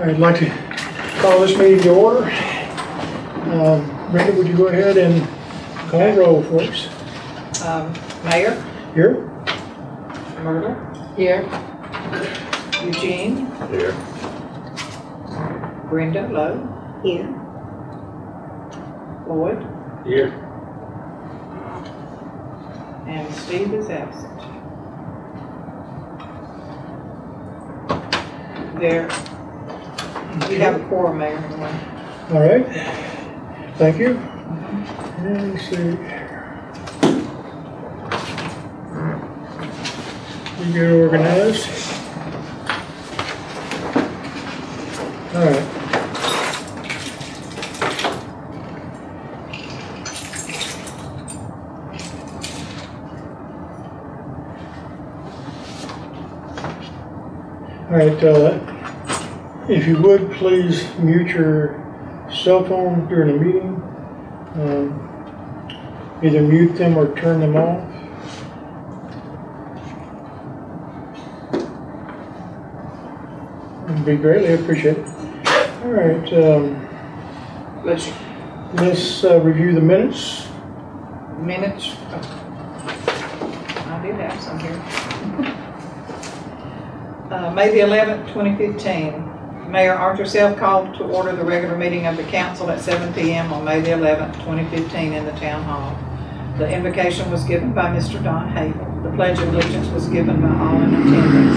I'd like to call this meeting to order. Brenda, would you go ahead and call roll for us? Mayor? Here. Myrtle? Here. Eugene? Here. Brenda Lowe? Here. Lloyd? Here. And Steve is absent. There. We have a quorum, Mayor. All right. Thank you. And let's see. You get organized. All right. All right, if you would, please mute your cell phone during the meeting. Either mute them or turn them off. It would be greatly appreciated. All right, let's review the minutes. Minutes. Oh. I did have some here. May the 11th, 2015. Mayor Arthur Self called to order the regular meeting of the council at 7 p.m. on May the 11th, 2015 in the town hall. The invocation was given by Mr. Don Hable. The Pledge of Allegiance was given by all in attendance.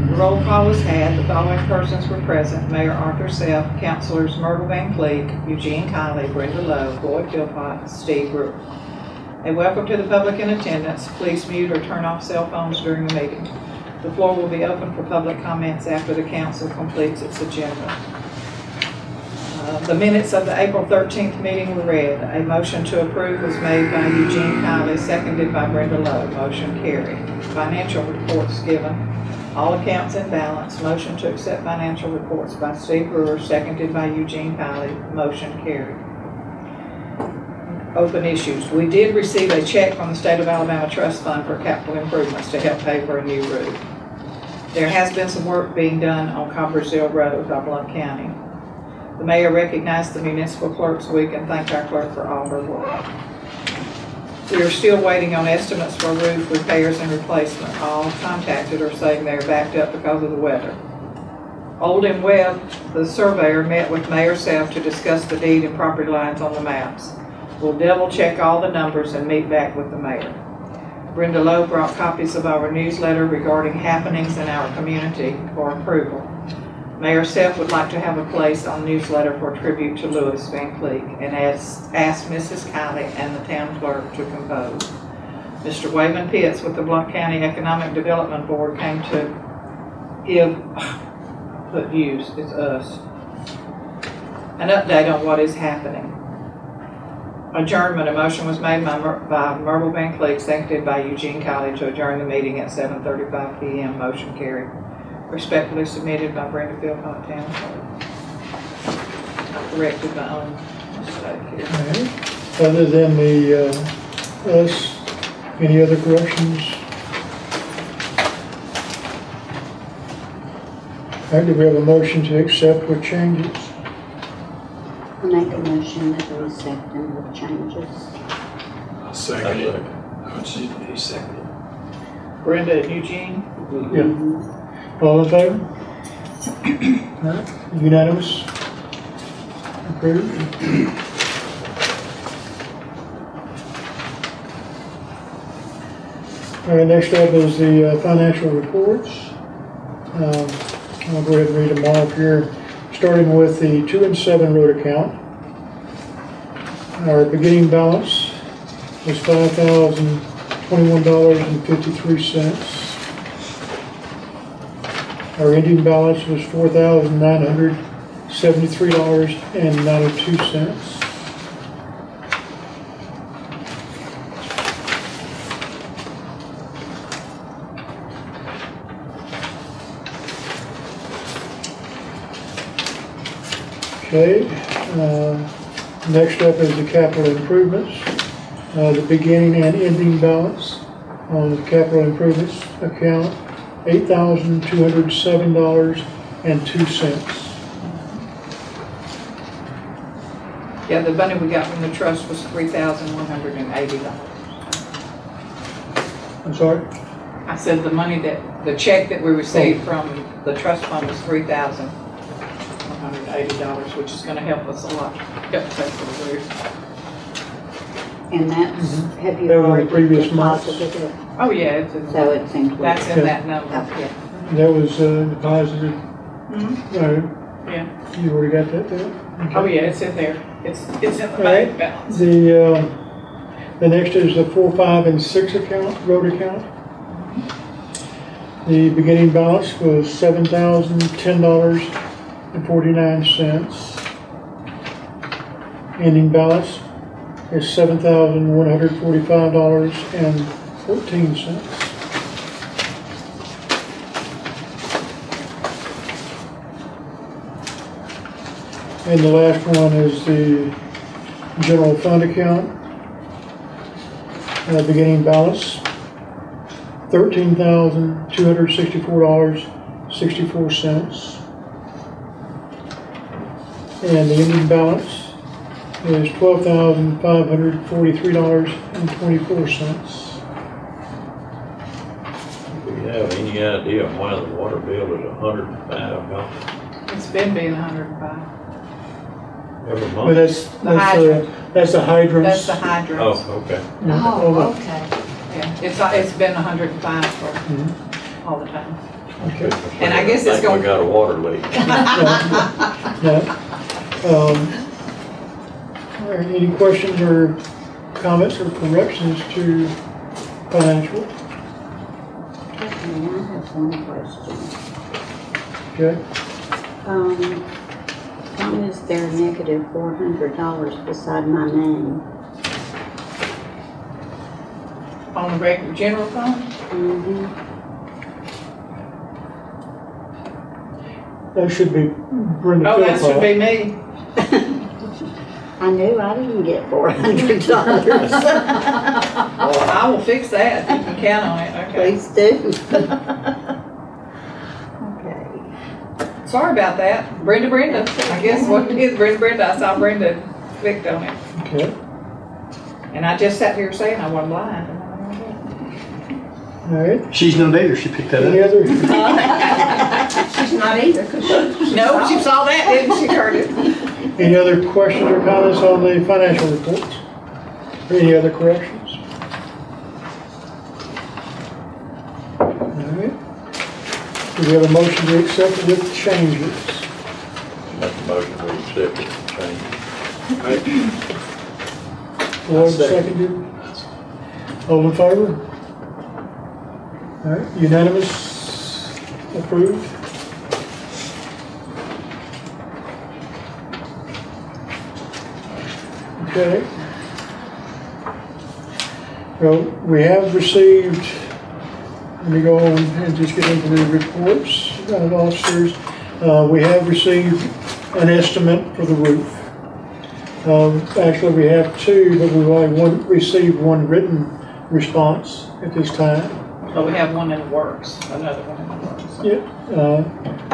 The roll call was had. The following persons were present: Mayor Arthur Self, Councilors Myrtle Van Cleek, Eugene Kiley, Brenda Lowe, Boyd Philpott, Steve Brewer. A welcome to the public in attendance. Please mute or turn off cell phones during the meeting. The floor will be open for public comments after the council completes its agenda. The minutes of the April 13th meeting were read. A motion to approve was made by Eugene Kiley, seconded by Brenda Lowe. Motion carried. Financial reports given. All accounts in balance. Motion to accept financial reports by Steve Brewer, seconded by Eugene Kiley. Motion carried. Open issues. We did receive a check from the State of Alabama Trust Fund for capital improvements to help pay for a new roof. There has been some work being done on Coppersville Road by Blount County. The mayor recognized the Municipal Clerks Week and thanked our clerk for all her work. We are still waiting on estimates for roof repairs and replacement. All contacted are saying they're backed up because of the weather. Old and Webb, the surveyor, met with Mayor Self to discuss the deed and property lines on the maps. We'll double check all the numbers and meet back with the mayor. Brenda Lowe brought copies of our newsletter regarding happenings in our community for approval. Mayor Self would like to have a place on the newsletter for tribute to Lewis Van Cleek and asked Mrs. Kiley and the town clerk to compose. Mr. Wayman Pitts with the Blount County Economic Development Board came to it's us, an update on what is happening. Adjournment. A motion was made by Myrtle Van Cleek, seconded by Eugene Kiley, to adjourn the meeting at 7:35 p.m. Motion carried. Respectfully submitted by Brenda Philpott, town clerk. I corrected my own mistake here. Right. Other than the us, any other corrections? All right, do we have a motion to accept with changes? I make a motion that we accept them with changes. I'll second it. He seconded. Brenda and Eugene? Yeah. All in favor? All right. Unanimous? Approved? All right, next up is the financial reports. I'll go ahead and read them all up here, starting with the 2 and 7 road account. Our beginning balance was $5,021.53. Our ending balance was $4,973.92. Okay, next up is the capital improvements. The beginning and ending balance on the capital improvements account, $8,207.02. Yeah, the money we got from the trust was $3,180. I'm sorry? I said the money the check that we received from the trust fund was $3,180, which is gonna help us a lot, help pay for the roof. And that's, have you That was the already previous month. deposited it? Oh, yeah, it's in, So it's included? that's in that number, Okay. yeah. That was deposited, Yeah. you already got that there? Oh, yeah, it's in there. It's in the All bank right. balance. The next is the 4, 5, and 6 account, road account. The beginning balance was $7,010.49. Ending balance is $7,145.14. And the last one is the general fund account. Beginning balance, $13,264.64. And the ending balance is $12,543.24. Do you have any idea why the water bill is $105 It's been being 105. every But month? that's the hydrants. That's the hydrants. Oh, okay. Oh, okay. Yeah, it's been 105 for Mhm. all the time. Okay. And I guess it's think we gonna- got a water leak. Yeah. Are there any questions or comments or corrections to financial? Okay, I have one question. Okay. Why is there negative $400 beside my name? On the regular general fund? Mm-hmm. That should be Brenda Oh, that should Philpott. be me. I knew I didn't get $400. Well, I will fix that. You can count on it, okay. Please do. Okay. Sorry about that. Brenda. I guess what it is, Brenda. I saw Brenda clicked on it. Okay. And I just sat here saying I wasn't blind. All right. She's no neither, she picked that Any up. other? She's not either, because No, she saw that, didn't she, Curtis? Any other questions or comments on the financial reports? Or any other corrections? All right. Do we have a motion to accept it with changes? Make a motion to accept it, change. Lloyd second. seconded. All in favor? All right, unanimous, approved. Okay. Well, we have received, let me go on and just get into the reports of officers. We have received an estimate for the roof. Actually, we have two, but we've only received one written response at this time. But we have one in the works, another one in the works. Yeah.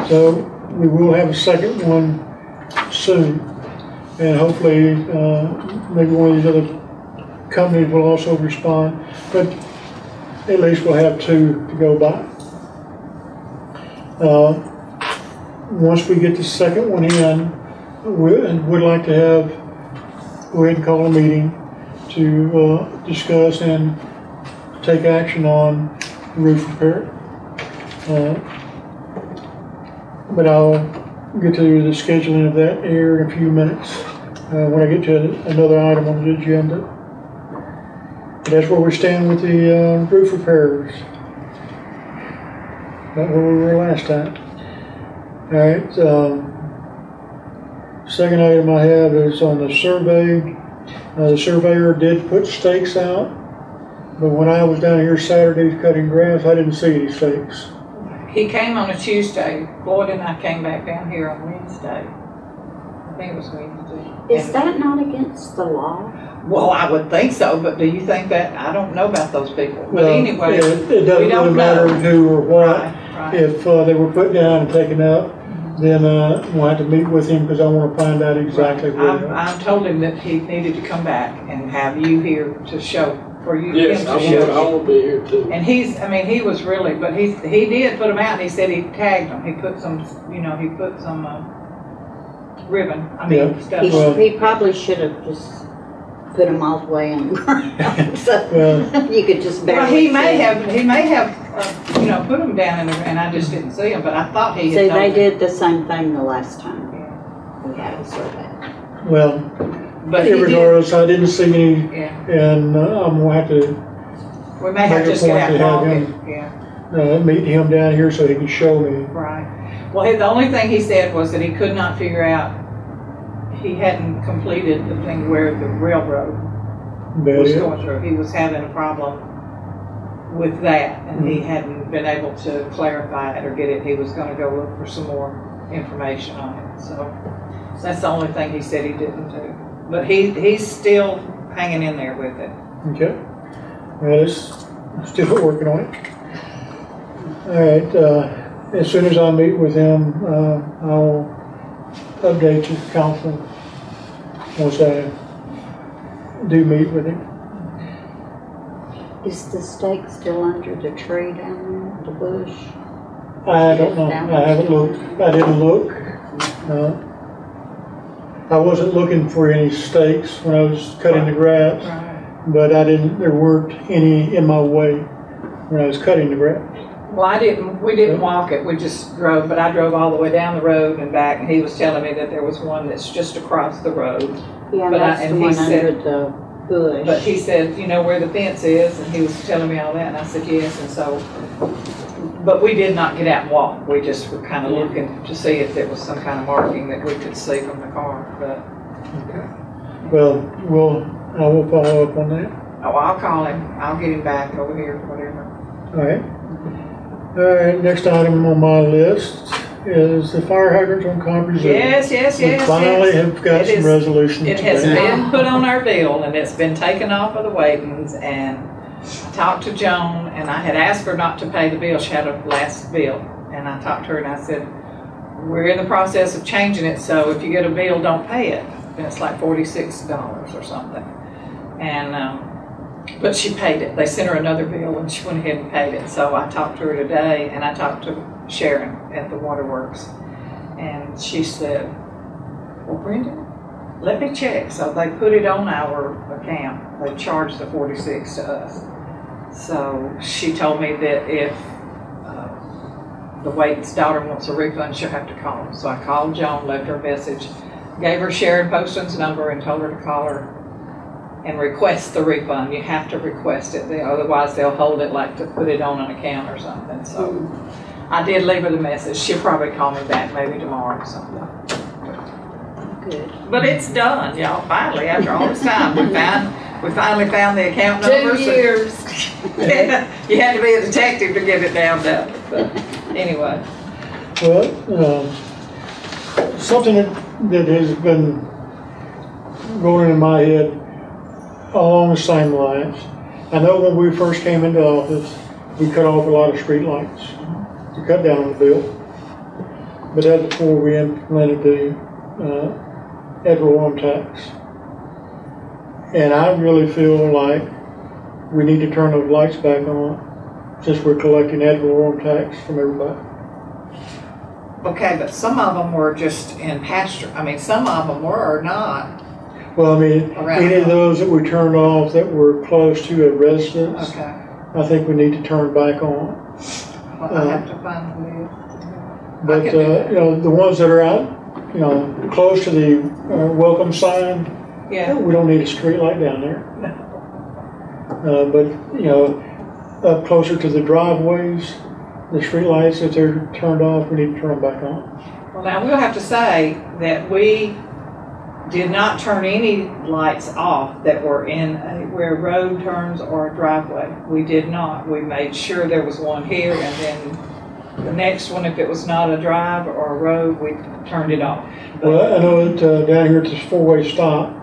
So we will have a second one soon. And hopefully, maybe one of these other companies will also respond. But at least we'll have two to go by. Once we get the second one in, we would like to go ahead and call a meeting to discuss and take action on roof repair. But I'll get to the scheduling of that here in a few minutes when I get to another item on the agenda. But that's where we stand with the roof repairs. About where we were last time. All right. Second item I have is on the survey. The surveyor did put stakes out, but when I was down here Saturday cutting grass, I didn't see any stakes. He came on a Tuesday. Floyd and I came back down here on Wednesday. I think it was Wednesday. is that not against the law? Well, I would think so, but do you think that? I don't know about those people. But Well, anyway, it we doesn't really don't matter know. who or what. Right. If they were put down and taken up, then we'll have to meet with him because I want to find out exactly where. I told him that he needed to come back and have you here to show, for you, Yes, him I to show. will be here too. And he was really, but he did put them out, and he said he tagged them. He put some, ribbon, stuff. He probably should have just put them all the way on the ground, so you could just barely Well, see he may them. have, put them down in and I just didn't see them, but I thought he had See, told they me. did the same thing the last time we had a survey. Well, But he did, regardless, I didn't see any, yeah. and I'm gonna have to We may have make a just get point out to and have walk him. it, yeah. Meet him down here so he can show me. Right. Well, the only thing he said was that he could not figure out, he hadn't completed the thing where the railroad was going through. He was having a problem with that, and he hadn't been able to clarify it or get it. He was going to go look for some more information on it. So that's the only thing he said he didn't do. But he's still hanging in there with it. Okay. Well, it's still working on it. All right. As soon as I meet with him, I'll update the council once I do meet with him. Is the stake still under the tree down there, the bush? I don't know. I haven't looked. I didn't look. I wasn't looking for any stakes when I was cutting the grass, but there weren't any in my way when I was cutting the grass. Well, we didn't walk it, we just drove, but I drove all the way down the road and back, and he was telling me that there was one that's just across the road. Yeah, But that's and the he one said- under the bush. But he said, you know where the fence is, and he was telling me all that, and I said, yes, and so, but we did not get out and walk, we just were kind of looking to see if there was some kind of marking that we could see from the car, but. Okay. Well, I will follow up on that. Oh, I'll call him, I'll get him back over here, whatever. All right. All right, next item on my list is the fire hydrants on Conference Road. Yes. We finally have got some resolution It has today. been put on our bill, and it's been taken off of the weightings, and I talked to Joan, and I had asked her not to pay the bill. She had a last bill, and I talked to her and I said, we're in the process of changing it, so if you get a bill, don't pay it. And it's like $46 or something. And but she paid it. They sent her another bill and she went ahead and paid it. So I talked to her today, and I talked to Sharon at the Waterworks, and she said, well, Brenda, let me check. So they put it on our account. They charged the $46 to us. So she told me that if the Wade's daughter wants a refund, she'll have to call them. So I called Joan, left her a message, gave her Sharon Poston's number, and told her to call her and request the refund. You have to request it, otherwise they'll hold it like to put it on an account or something. So I did leave her the message. She'll probably call me back maybe tomorrow or something. Good. But it's done, y'all. Finally, after all this time, we finally found the account number. 2 years. You had to be a detective to get it down there. But anyway. Well, something that has been going in my head along the same lines. I know when we first came into office, we cut off a lot of street lights to cut down on the bill. But that's before we implemented the ad valorem tax. And I really feel like we need to turn those lights back on since we're collecting ad valorem tax from everybody. Okay, but some of them were just in pasture. I mean, some of them were not. Well, I mean, any of those that we turned off that were close to a residence, Okay. I think we need to turn back on. Well, I have to find the list. But, the ones that are out, close to the welcome sign, Yeah. we don't need a street light down there. But, up closer to the driveways, the street lights, if they're turned off, we need to turn them back on. Well, now we'll have to say that we did not turn any lights off that were in where road turns or a driveway. We did not. We made sure there was one here, and then the next one, if it was not a drive or a road, we turned it off. Well, I know that down here at this four-way stop,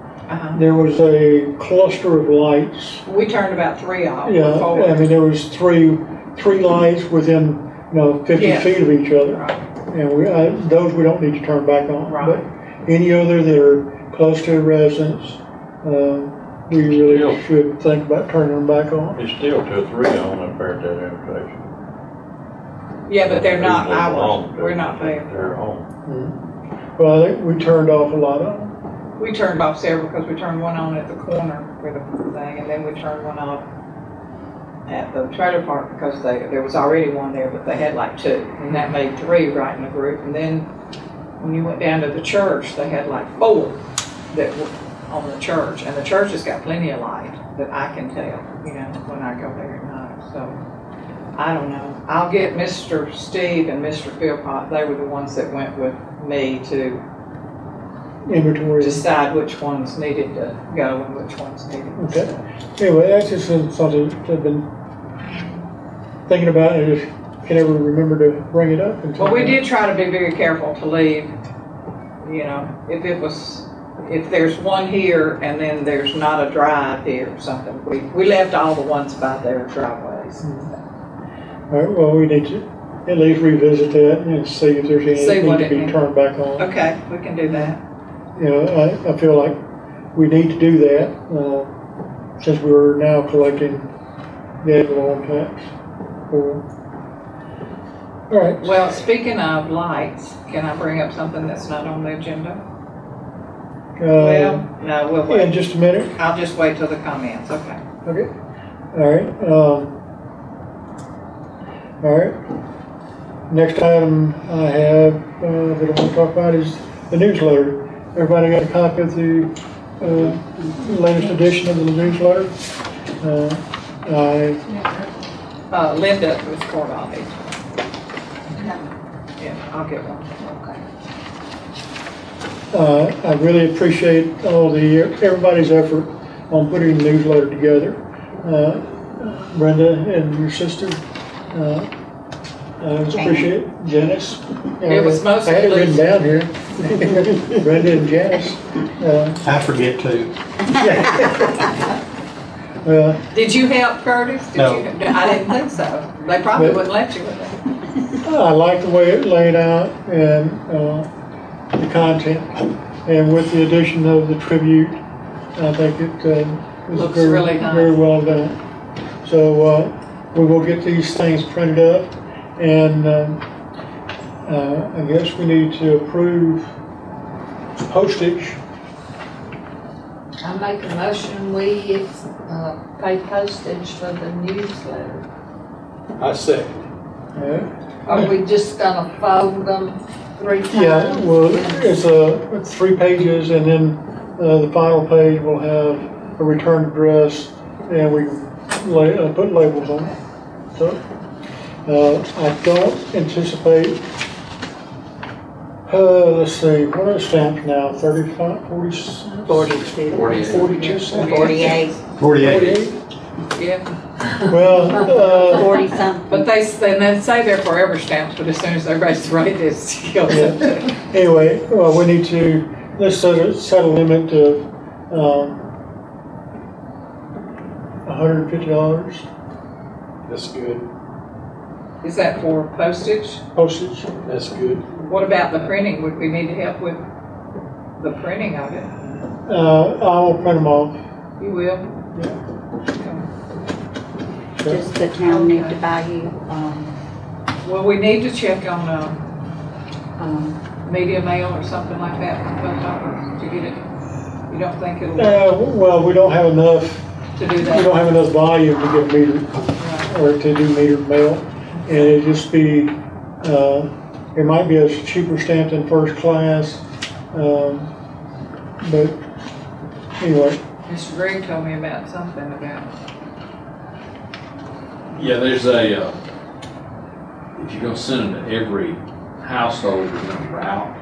there was a cluster of lights. We turned about 3 off. Yeah, I mean, there was three lights within, 50 Yes. feet of each other. Right. and those we don't need to turn back on. Right. But any other that are close to a residence, we really should think about turning them back on. It's still 2 or 3 on up there at that intersection. Yeah, but they're not They're ours. on. We're not paying. They're on. Well, I think we turned off a lot of them. We turned off several because we turned one on at the corner for the thing, and then we turned one off at the trailer park because there was already one there, but they had like 2, and that made 3 right in the group. And then when you went down to the church, they had like 4 that were on the church, and the church has got plenty of light that I can tell, you know, when I go there at night. So I don't know. I'll get Mr. Steve and Mr. Philpott. They were the ones that went with me to Inventory. decide which ones needed to go and which ones needed to Okay. stay. Anyway, that's just something I've been thinking about, and if can ever remember to bring it up. Well, we did try to be very careful to leave, you know, if there's one here and then there's not a drive here or something, we left all the ones by their driveways. All right, well, we need to at least revisit that and see if there's anything what to it be means. turned back on. Okay, we can do that. You know, I feel like we need to do that, since we're now collecting the ad valorem tax. All right. Well, speaking of lights, can I bring up something that's not on the agenda? Well, no, we'll in wait. just a minute. I'll just wait till the comments, okay. Okay. All right. All right. Next item I have that I want to talk about is the newsletter. Everybody got a copy of the latest edition of the newsletter? Linda was Corvallis. Yeah, I'll get one. I really appreciate everybody's effort on putting the newsletter together. Brenda and your sister, I appreciate it. Janice. It was mostly I had it written Lisa. down here. Brenda and Janice. I forget too. Did you help, Curtis? No. I didn't think so. They probably wouldn't let you with it. I like the way it laid out and the content. And with the addition of the tribute, I think it was Looks really nice. very well done. So we will get these things printed up, and I guess we need to approve postage. I make a motion, we pay postage for the newsletter. I second. Are we just gonna fold them 3 times? Yeah, well, it's 3 pages, and then the final page will have a return address, and we put labels on it. So I don't anticipate. Let's see, what are the stamps now? 35, 40 cents? 42. 42 cents? 48. 48. Yeah, Well, 40 something. but they say they're forever stamps, but as soon as they raise the rate, it kills them. anyway, well, we need to, let's set a limit of $150 That's good. Is that for postage? postage. That's good. What about the printing? Would we need help with the printing of it? I will print them off. You will? Does the town need to buy you, Well, we need to check on media mail or something like that from the post office to get it. You don't think it'll Well, we don't have enough. to do We that? don't have enough volume to get metered Right. or to do metered mail, and it'd just be. It might be a cheaper stamp than first class, but anyway. Mr. Greg told me about something about. Yeah, there's if you're gonna send them to every household within a route,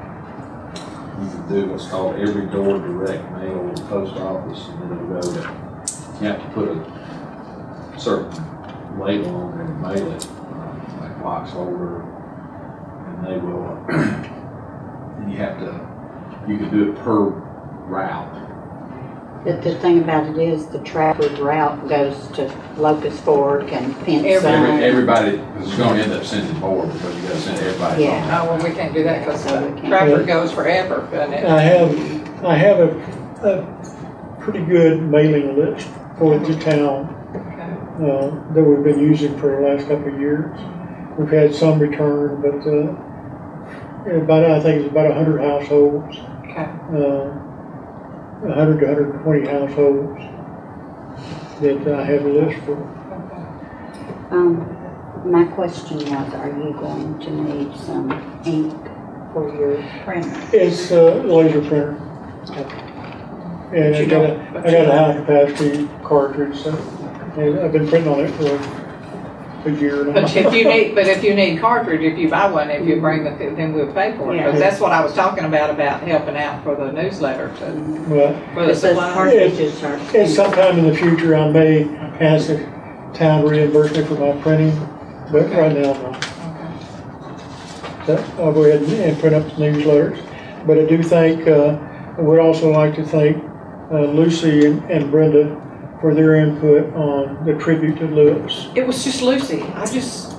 you can do what's called every door direct mail with the post office, and then it'll go to, you have to put a certain label on there and mail it, like box holder, and they will, and you can do it per route. The thing about it is the Trafford route goes to Locust Fork and Pinson. Everybody is gonna end up sending more because you gotta send everybody. Yeah. Oh, well, we can't do that because So we can't. Trafford goes forever, doesn't it? I have a pretty good mailing list for the town that we've been using for the last couple of years. We've had some return, but I think it's about 100 households. Okay. 100 to 120 households that I have a list for. My question was, are you going to need some ink for your printer? It's a laser printer. And I got a high capacity cartridge, so and I've been printing on it for a year now. But if you need cartridge, if you buy one, if you bring then we'll pay for it. Yeah. Because that's what I was talking about helping out for the newsletter Well, for the But those supplies. cartridges are. and sometime in the future, I may ask the town to reimburse me for my printing, but right now, no. So I'll go ahead and print up the newsletters. But I do think, I would also like to thank Lucy and Brenda for their input on the tribute to Lewis. It was just Lucy. I just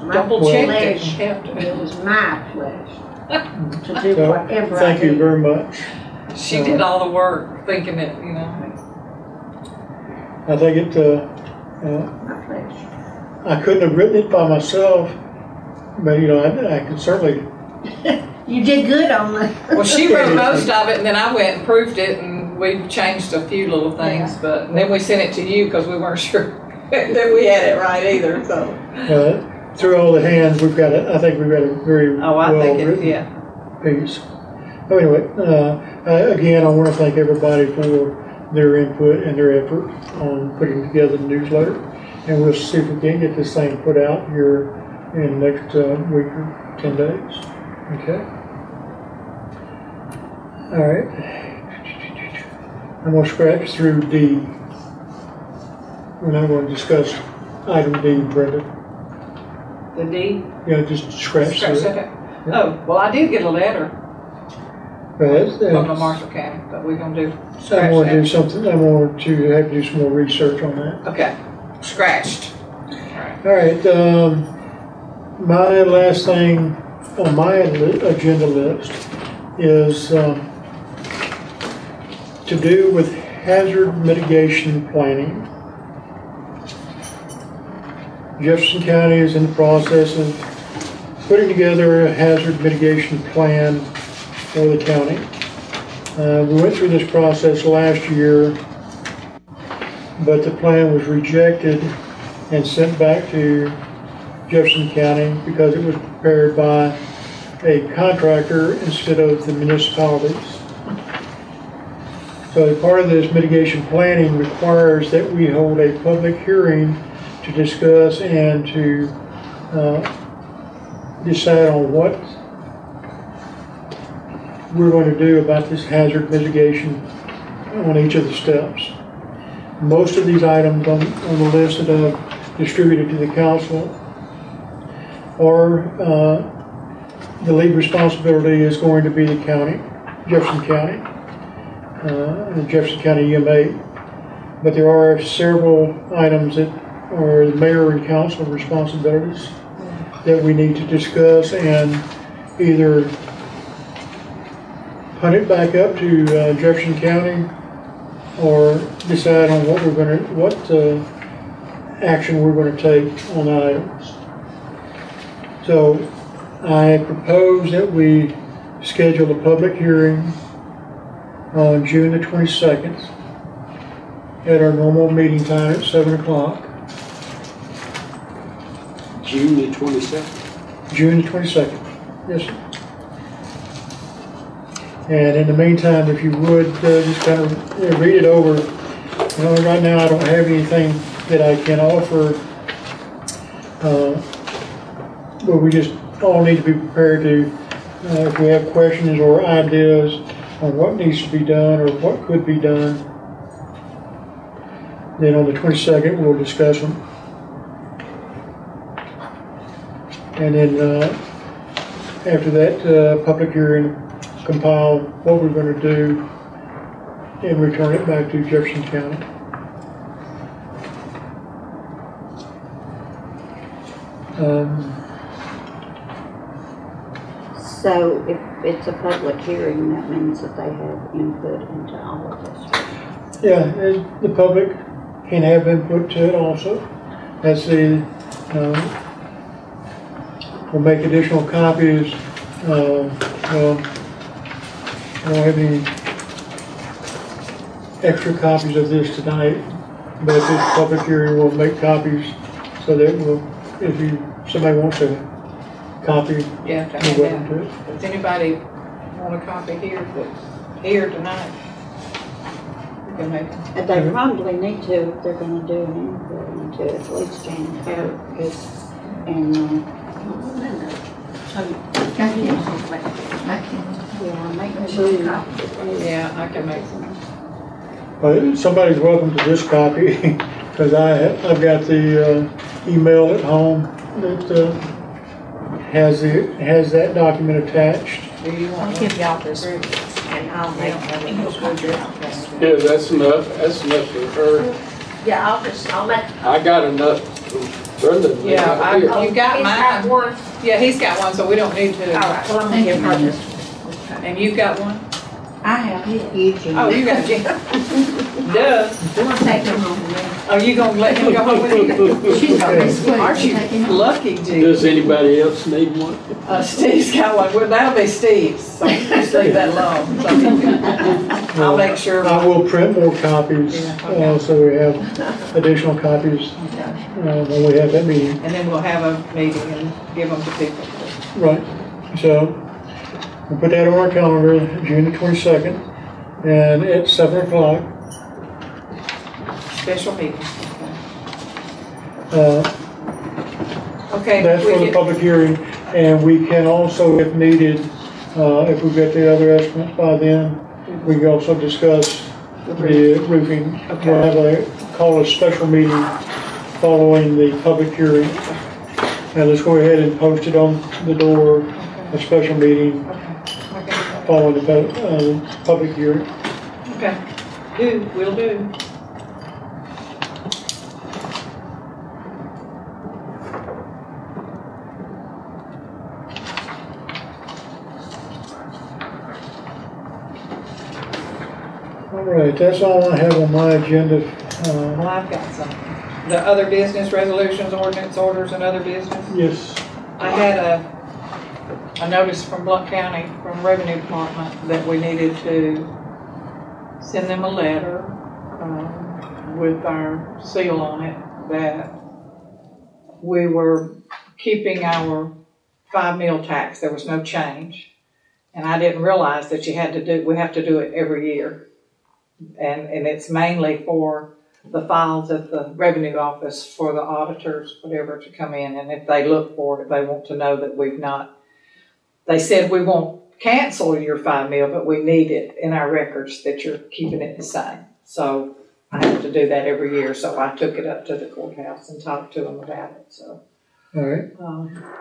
My double checked it. pleasure. and helped It her. was my pleasure to do So, whatever I thank you did. very much. She did all the work, thinking it, I think it, My pleasure. I couldn't have written it by myself, but I could certainly. You did good on the. Well, she wrote most of it, and then I went and proofed it, and we changed a few little things, but then we sent it to you because we weren't sure that we had it right either, so. Through all the hands, I think we've got a very Oh, I well think written yeah. piece. So anyway, again, I want to thank everybody for their input and their effort on putting together the newsletter. And we'll see if we can get this thing put out here in the next week or 10 days. Okay? All right. I'm going to scratch through D. We're not going to discuss item D, Brenda. The D? Just scratch through it. Okay. Oh, well, I did get a letter Right, from the Marshall County, but we're gonna do I'm scratch going to do that. something, I'm going to have to do some more research on that. Okay, scratched. All right, my last thing on my agenda list is to do with hazard mitigation planning. Jefferson County is in the process of putting together a hazard mitigation plan for the county. We went through this process last year, but the plan was rejected and sent back to Jefferson County because it was prepared by a contractor instead of the municipalities. So part of this mitigation planning requires that we hold a public hearing to discuss and to decide on what we're going to do about this hazard mitigation on each of the steps. Most of these items on the list that I've distributed to the council are the lead responsibility is going to be the county, Jefferson County, the Jefferson County EMA. But there are several items that are the mayor and council responsibilities that we need to discuss and either punt it back up to Jefferson County or decide on what action we're going to take on the items. So I propose that we schedule a public hearing on June the 22nd at our normal meeting time at 7 o'clock. June the 22nd. June the 22nd. Yes, sir. And in the meantime, if you would, just kind of read it over. Right now I don't have anything that I can offer, but we just all need to be prepared to, if we have questions or ideas on what needs to be done or what could be done, then on the 22nd we'll discuss them. And then after that public hearing, compile what we're going to do and return it back to Jefferson County. So if it's a public hearing, that means that they have input into all of this. Yeah, the public can have input to it also. As the, we'll make additional copies. Well, I don't have any extra copies of this tonight, but at this public hearing, we'll make copies so that we'll, if somebody wants a copy, Yeah, to you're hand welcome out. to it. Does anybody want a copy here, here tonight? We can make them. And they probably need to, if they're gonna do an input into it, at least Jan Kirk, and, yeah, make sure. Yeah, I can make some. Somebody's welcome to this copy, because I've got the email at home that has that document attached. Do you want? I'll give y'all this, and I'll make Yeah, that's enough for her. Yeah, I'll let. I got enough for Brenda. Yeah, you got He's got mine. one. Yeah, he's got one, so we don't need to. All right, well, I'm gonna give her this. And you've got one? I have his. Eugene. Oh, you got Jim. Duh. You wanna take him home with me? Are you gonna let him go home with you? She's got this week. Aren't you Take him home. lucky, Jim? Does anybody else need one? Steve's got one. Well, that'll be Steve's, so just leave that alone. So he can- I'll make sure. I will print more copies, Yeah, okay. so we have additional copies when we have that meeting. And then we'll have a meeting and give them to people. Right, so we'll put that on our calendar, June the 22nd, and at 7 o'clock. Special meeting. Uh, Okay. That's we for the get- public hearing, and we can also, if needed, if we've got the other estimates by then, we can also discuss the roofing. Okay. We'll have call a special meeting following the public hearing. Now let's go ahead and post it on the door, a special meeting Okay. following the public hearing. Okay. We'll do. All right, that's all I have on my agenda. Well, I've got some. The other business resolutions, ordinance orders, and other business. Yes, I had a notice from Blount County, from Revenue Department, that we needed to send them a letter with our seal on it, that we were keeping our 5 meal tax. There was no change. And I didn't realize that we have to do it every year. And it's mainly for the files at the revenue office for the auditors, whatever, to come in. And if they look for it, they want to know that we've not, they said we won't cancel your 5 meal, but we need it in our records that you're keeping it the same. So I have to do that every year. So I took it up to the courthouse and talked to them about it. So, all right.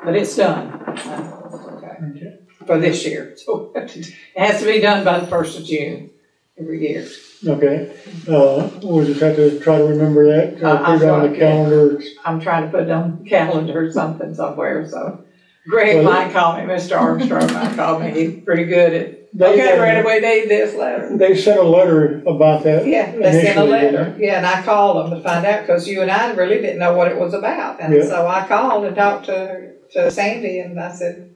but it's done. It's okay. For this year. So it has to be done by the 1st of June every year. Okay, we'll just have to try to remember that, put it on the calendar. I'm trying to put it on the calendar or something somewhere, so. Greg might call me, Mr. Armstrong might call me, he's pretty good at, okay, Brandon, we need this letter. They sent a letter about that. Yeah, they sent a initially, letter, didn't yeah, and I called them to find out, because you and I really didn't know what it was about. And Yeah. so I called and talked to Sandy, and I said,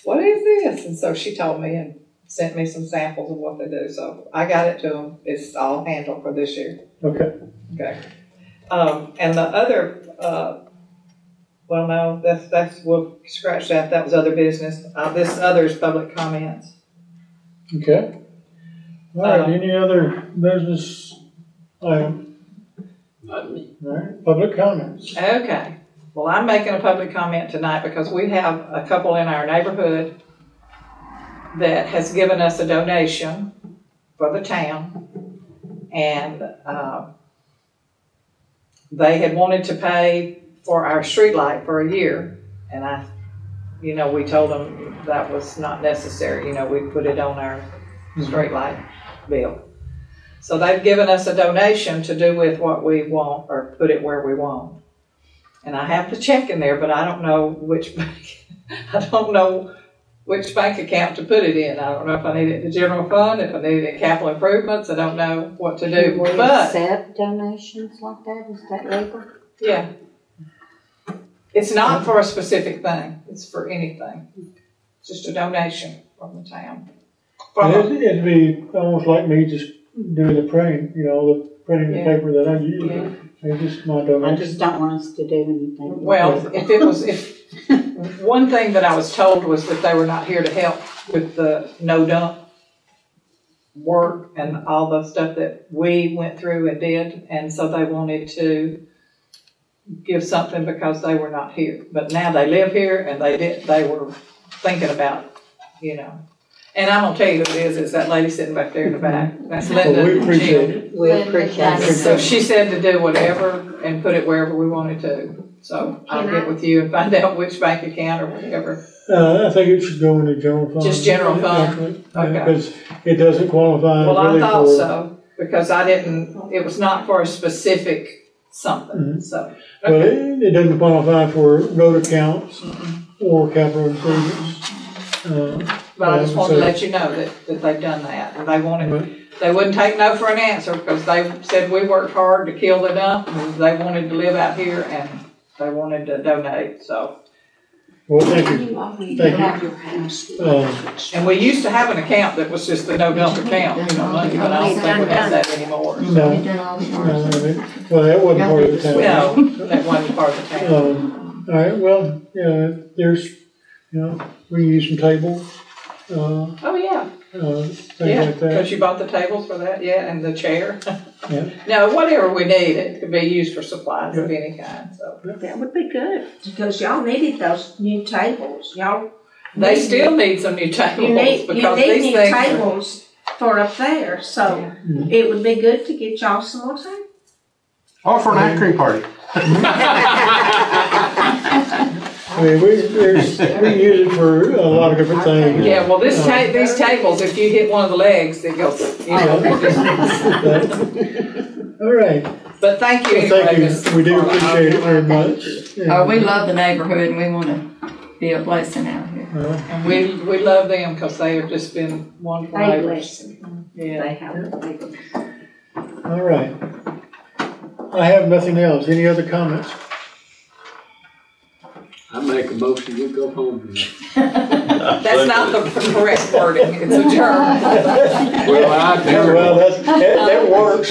what is this? And so she told me and sent me some samples of what they do. So I got it to them. It's all handled for this year. Okay. Okay. And the other, well, no, that's, we'll scratch that. That was other business. This other is public comments. Okay. All right, any other business item? Not me. All right, public comments. Okay. Well, I'm making a public comment tonight because we have a couple in our neighborhood that has given us a donation for the town, and they had wanted to pay for our street light for a year, and we told them that was not necessary. We put it on our street light bill. So they've given us a donation to do with what we want or put it where we want. And I have the check in there, but I don't know which bank, I don't know which bank account to put it in. I don't know if I need it in the general fund, if I need it in capital improvements. I don't know what to do. Can we But accept donations like that? Is that legal? yeah, it's not for a specific thing. It's for anything. It's just a donation from the town. It'd be almost like me just doing the printing, the printing the Yeah. paper that I use. Yeah. It's just my I donation. just don't want us to do anything. Well, if one thing that I was told was that they were not here to help with the no dump work and all the stuff that we went through and did, and so they wanted to give something because they were not here. But now they live here and they were thinking about, And I'm gonna tell you who it is. It's that lady sitting back there in the back. That's Linda. Well, we appreciate Jim. it. We appreciate it. So she said to do whatever and put it wherever we wanted to. So I'll get with you and find out which bank account or whatever. I think it should go in the general fund. Just general fund? Actually, Okay. because it doesn't qualify Well, I really thought for. so, because it was not for a specific something, so. Well, Okay. it doesn't qualify for road accounts or capital improvements. But I just wanted to let you know that they've done that, and they wouldn't take no for an answer, because they said we worked hard to kill the dump, and they wanted to live out here, and they wanted to donate, so. Well, thank you. Have your house. And we used to have an account that was just the no dump account, money, but I don't think we have that anymore. No, You've done all the no, work. well, that wasn't part of the town. No, that wasn't part of the town. All right, well, there's, we can use some tables, Oh, yeah. things Yeah, like that. because you bought the tables for that, yeah, and the chair. Yeah. No, whatever we need, it could be used for supplies of any kind, so. That would be good, because y'all needed those new tables. Y'all. They still need some new You tables, need because new these things are. tables for up there, so it would be good to get y'all some more tables. Or for an ice cream party. I mean, we use it for a lot of different things. Yeah, well, these tables, if you hit one of the legs, it goes, All right, But thank you well, thank anyway, you, Ms. we do Carla. appreciate it very much. Oh, we love the neighborhood and we want to be a blessing out here. And we love them, because they have just been wonderful They neighbors. bless. Yeah. They have. All right. I have nothing else. Any other comments? I make a motion, we go home. That's not the correct wording, it's adjourned. Well, Well, that works.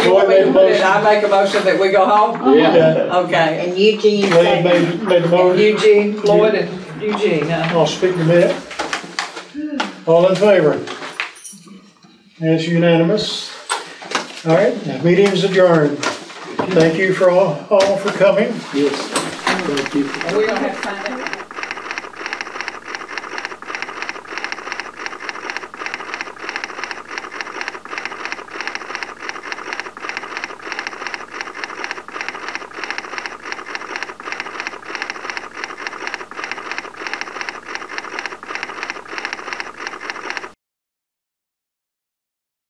Floyd made a motion. I make a motion that we go home? Yeah. Okay. And Eugene Lane second. made the motion. Eugene, Floyd and Eugene, I'll speak to that. All in favor? That's unanimous. All right, the meeting's adjourned. Thank you for all for coming. Yes, thank you. and we're gonna have to find out.